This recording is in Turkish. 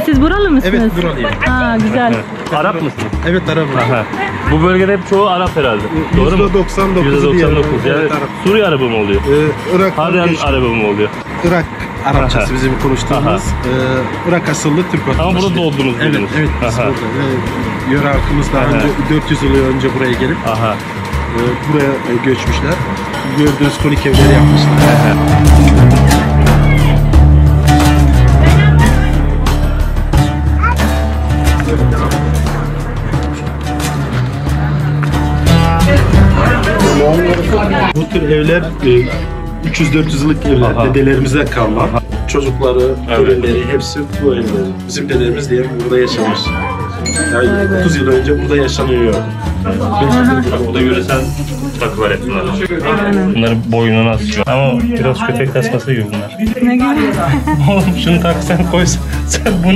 Siz buralı mısınız? Evet, buralıyım. Ha, güzel. Arap mısın? Evet, Arap'ım. Aha. Bu bölgede hep çoğu Arap herhalde. Doğru mu? %99 %99. Yani Evet, Arap. Suriye Arabı mı oluyor? Irak, Harran Arabı mı oluyor? Irak Arapçası Aha. bizim konuştuğumuz. Irak asıllı Türk vatandaşı. Ama burada doğdunuz Evet, dediniz. evet biz Aha. burada. Yöre halkımız daha Aha. önce 400 yıl önce buraya gelip Aha. buraya göçmüşler. Gördüğünüz konik evleri yapmışlar. Bu tür evler 300-400 yıllık evler. Aha. Dedelerimizden kalma. Çocukları, Evet. torunları hepsi bu evde. Bizim dedemiz diye burada yaşamış. Yani 30 yıl önce burada yaşanıyor. O da yöresel takılar hep bunlar. Bunların boynuna asıyor. Ama biraz köpek tasması gibi bunlar. Ne gibi? Oğlum şunu tak sen koy. Sen bunu